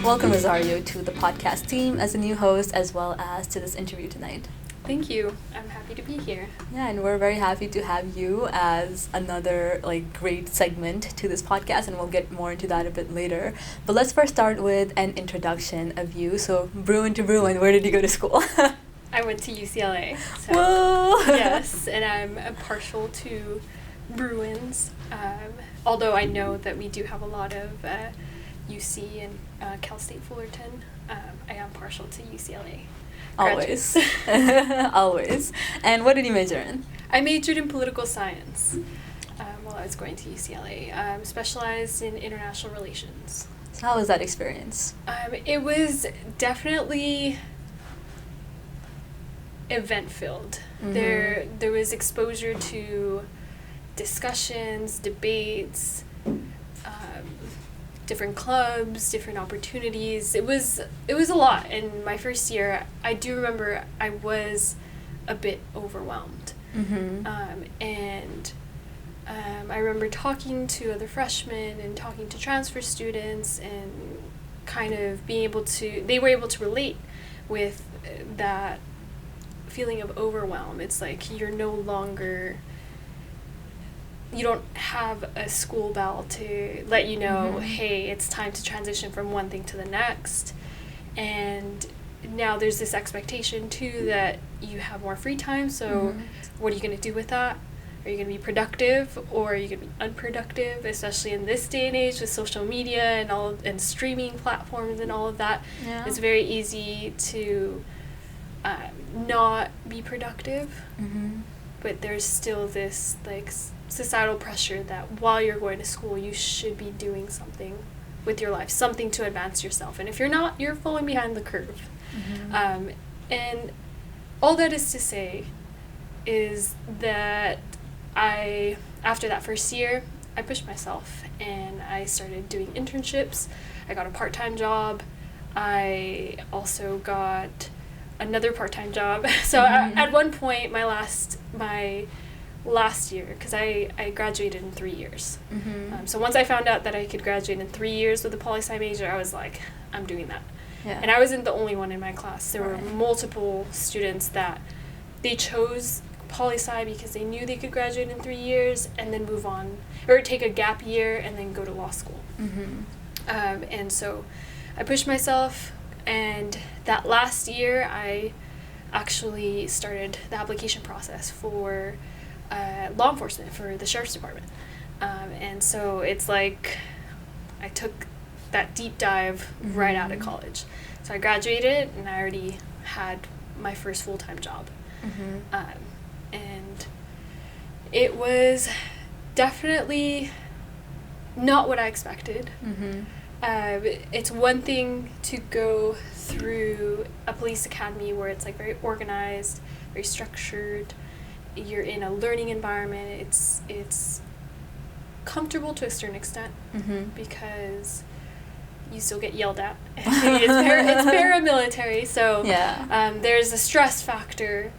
Welcome, Rosario, to the podcast team as a new host, as well as to this interview tonight. Thank you. I'm happy to be here. Yeah, and we're very happy to have you as another great segment to this podcast, and we'll get more into that a bit later. But let's first start with an introduction of you. So, Bruin to Bruin, where did you go to school? I went to UCLA. So Whoa! Yes, and I'm partial to Bruins. Although I know that we do have a lot of UC and Cal State Fullerton. I am partial to UCLA. Always. Always. And what did you major in? I majored in political science while I was going to UCLA. Specialized in international relations. So how was that experience? It was definitely event-filled. Mm-hmm. There was exposure to discussions, debates, different clubs, different opportunities. It was a lot. In my first year, I do remember I was a bit overwhelmed. Mm-hmm. I remember talking to other freshmen and talking to transfer students and kind of they were able to relate with that feeling of overwhelm. It's like you don't have a school bell to let you know, mm-hmm. hey, it's time to transition from one thing to the next. And now there's this expectation, too, that you have more free time, so mm-hmm. what are you going to do with that? Are you going to be productive, or are you going to be unproductive, especially in this day and age with social media and streaming platforms and all of that? Yeah. It's very easy to not be productive, Mm-hmm. but there's still this, societal pressure that while you're going to school, you should be doing something with your life, something to advance yourself. And if you're not, you're falling behind the curve. Mm-hmm. And all that is to say is that after that first year, I pushed myself and I started doing internships. I got a part-time job. I also got another part-time job. So mm-hmm. at one point, my last year, because I graduated in 3 years. Mm-hmm. So once I found out that I could graduate in 3 years with a poli-sci major, I was like, I'm doing that. Yeah. And I wasn't the only one in my class. There Right. were multiple students that they chose poli-sci because they knew they could graduate in 3 years and then move on, or take a gap year and then go to law school. Mm-hmm. And so I pushed myself, and that last year I actually started the application process for law enforcement for the sheriff's department. And so it's like I took that deep dive mm-hmm. right out of college. So I graduated and I already had my first full-time job. Mm-hmm. And it was definitely not what I expected. Mm-hmm. It's one thing to go through a police academy where it's very organized, very structured. You're in a learning environment. It's comfortable to a certain extent Mm-hmm. because you still get yelled at. It's paramilitary, so Yeah. there's a stress factor,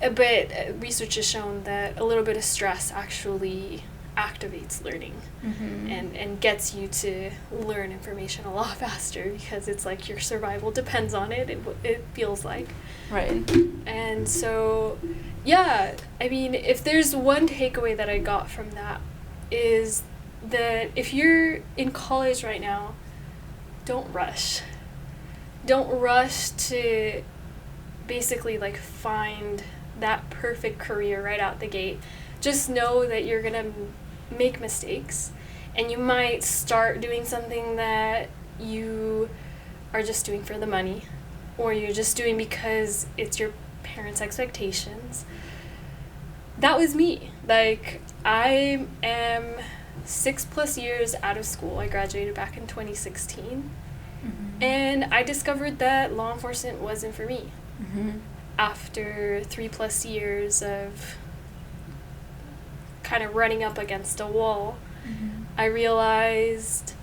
but research has shown that a little bit of stress actually activates learning Mm-hmm. and gets you to learn information a lot faster because it's like your survival depends on it, it feels like. Right. And so, yeah, I mean, if there's one takeaway that I got from that is that if you're in college right now, don't rush. Don't rush to basically find that perfect career right out the gate. Just know that you're gonna make mistakes, and you might start doing something that you are just doing for the money, or you're just doing because it's your parents' expectations. That was me. I am 6+ years out of school. I graduated back in 2016. Mm-hmm. And I discovered that law enforcement wasn't for me. Mm-hmm. After 3+ years of kind of running up against a wall, Mm-hmm. I realized,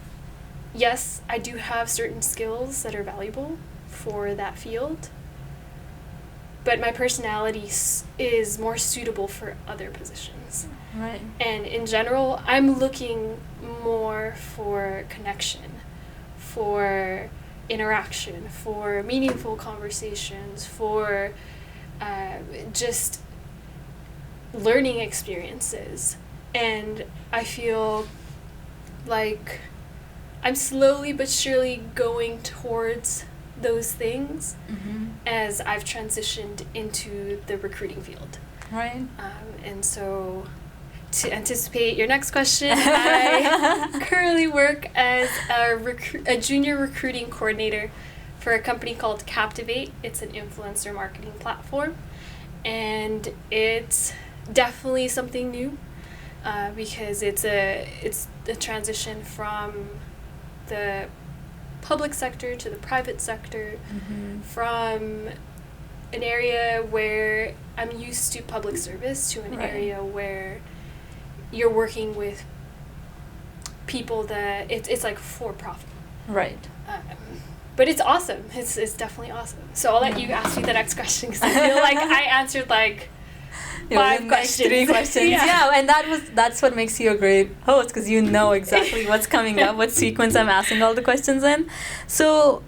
yes, I do have certain skills that are valuable for that field, but my personality is more suitable for other positions. Right. And in general, I'm looking more for connection, for interaction, for meaningful conversations, for just learning experiences. And I feel like I'm slowly but surely going towards those things as I've transitioned into the recruiting field. Right. And so, to anticipate your next question, I currently work as a junior recruiting coordinator for a company called Captivate. It's an influencer marketing platform, and it's definitely something new because it's a transition from the public sector to the private sector, from an area where I'm used to public service to an area where you're working with people that it's like for profit. Right. But it's awesome. It's definitely awesome. So I'll let you ask me the next question because I feel like I answered like 5 questions. 3 questions. Yeah, and that's what makes you a great host, because you know exactly what's coming up, what sequence I'm asking all the questions in. So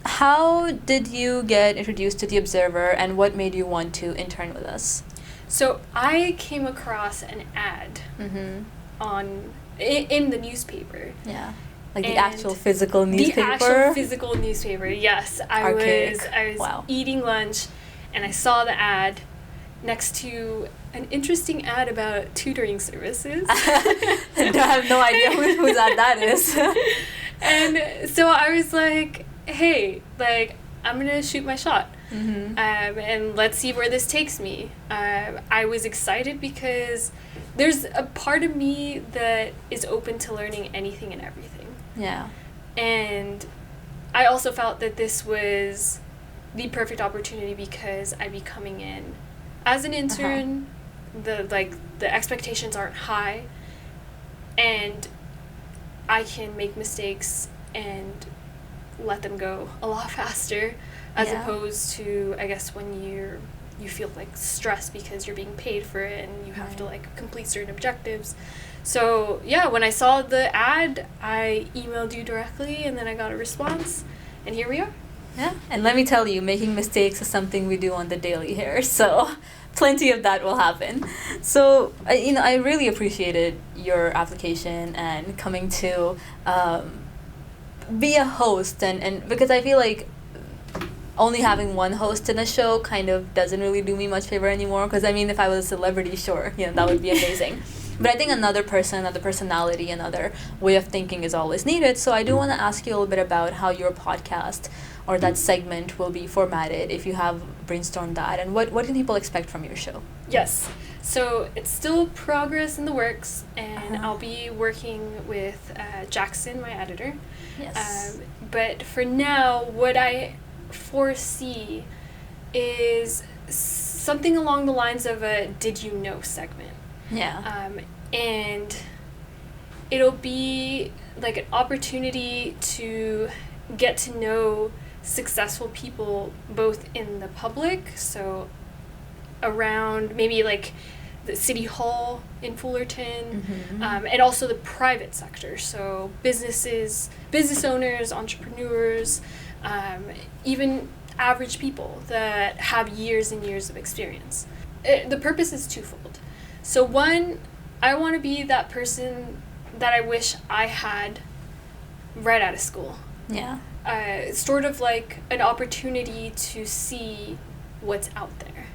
how did you get introduced to the Observer, and what made you want to intern with us? So I came across an ad in the newspaper. Yeah. Like the actual physical newspaper? The actual physical newspaper, yes. I was eating lunch, and I saw the ad next to an interesting ad about tutoring services. I have no idea whose ad that is. And so I was like, hey, like, I'm going to shoot my shot. And let's see where this takes me. I was excited because there's a part of me that is open to learning anything and everything. Yeah. And I also felt that this was the perfect opportunity because I'd be coming in as an intern. The expectations aren't high, and I can make mistakes and let them go a lot faster, as opposed to, I guess, when you feel like stressed because you're being paid for it and you have to like complete certain objectives. So yeah, when I saw the ad, I emailed you directly, and then I got a response, and here we are. Yeah, and let me tell you, making mistakes is something we do on the daily here, so plenty of that will happen. So, I really appreciated your application and coming to be a host, and because I feel like only having one host in a show kind of doesn't really do me much favor anymore, because if I was a celebrity, sure, that would be amazing. But I think another person, another personality, another way of thinking is always needed. So I do want to ask you a little bit about how your podcast or that segment will be formatted, if you have brainstormed that, and what can people expect from your show? Yes. So it's still progress in the works, and I'll be working with Jackson, my editor. Yes. But for now, what I foresee is something along the lines of a Did You Know segment. Yeah. And it'll be like an opportunity to get to know successful people, both in the public, so around maybe like the city hall in Fullerton, and also the private sector, so business owners, entrepreneurs, even average people that have years and years of experience. The purpose is twofold. So one, I want to be that person that I wish I had right out of school. Yeah. Sort of like an opportunity to see what's out there.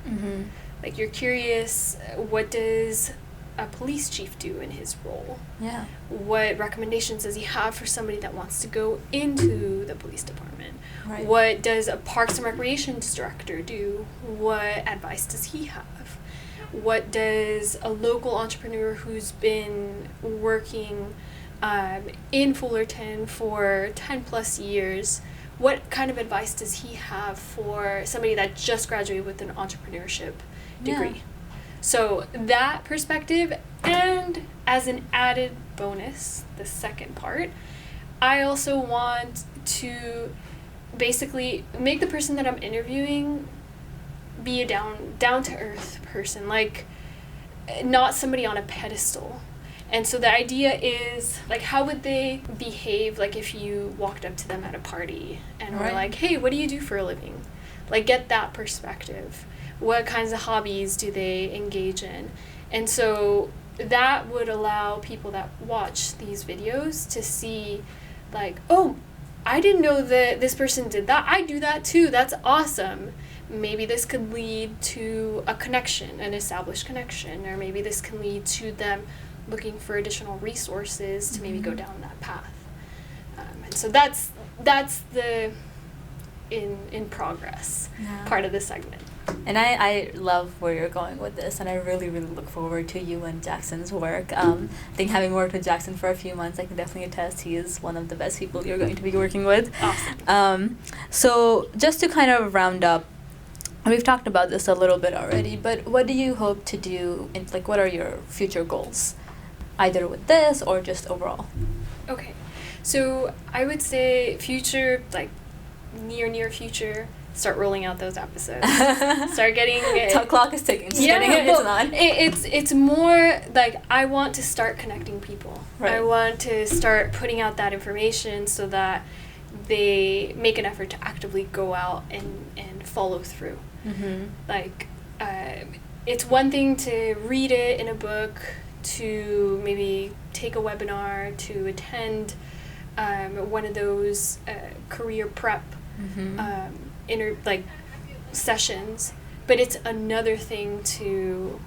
Like, you're curious, what does a police chief do in his role? Yeah. What recommendations does he have for somebody that wants to go into the police department? Right. What does a Parks and Recreations director do? What advice does he have? What does a local entrepreneur who's been working in Fullerton for 10 plus years, what kind of advice does he have for somebody that just graduated with an entrepreneurship degree? Yeah. So that perspective, and as an added bonus, the second part, I also want to basically make the person that I'm interviewing be a down to earth person, like not somebody on a pedestal, And so the idea is, like, how would they behave, like, if you walked up to them at a party and were like, hey, what do you do for a living? Like, get that perspective. What kinds of hobbies do they engage in? And so that would allow people that watch these videos to see, like, oh, I didn't know that this person did that. I do that too. That's awesome. Maybe this could lead to a connection, an established connection, or maybe this can lead to them looking for additional resources to maybe go down that path. And so that's the in progress part of the segment. And I love where you're going with this, and I really, really look forward to you and Jackson's work. I think having worked with Jackson for a few months, I can definitely attest he is one of the best people you're going to be working with. Awesome. So just to kind of round up, we've talked about this a little bit already, but what do you hope to do, what are your future goals, either with this or just overall? Okay, so I would say future, like near future, start rolling out those episodes. Start getting it. The clock is ticking. Just Yeah, getting it on. It's more like I want to start connecting people. Right. I want to start putting out that information so that they make an effort to actively go out and follow through. Mm-hmm. Like, it's one thing to read it in a book, to maybe take a webinar, to attend one of those career prep sessions, but it's another thing to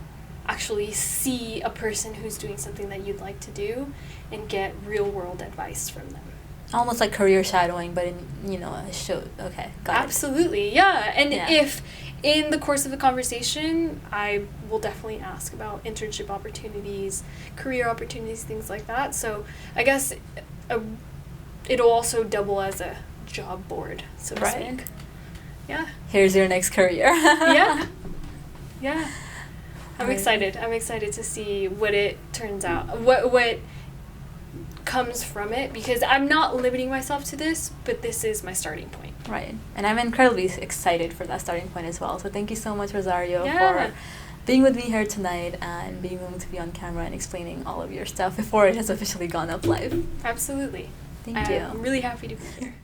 actually see a person who's doing something that you'd like to do and get real world advice from them. Almost like career shadowing, but in a show. Okay, got it. Absolutely, yeah. And if in the course of the conversation, I will definitely ask about internship opportunities, career opportunities, things like that. So I guess it'll also double as a job board, so to speak. Yeah. Here's your next career. Yeah. I'm excited. I'm excited to see what it turns out. What comes from it, because I'm not limiting myself to this, but this is my starting point. Right. And I'm incredibly excited for that starting point as well. So thank you so much, Rosario, for being with me here tonight and being willing to be on camera and explaining all of your stuff before it has officially gone up live. Absolutely. Thank you. I'm really happy to be here.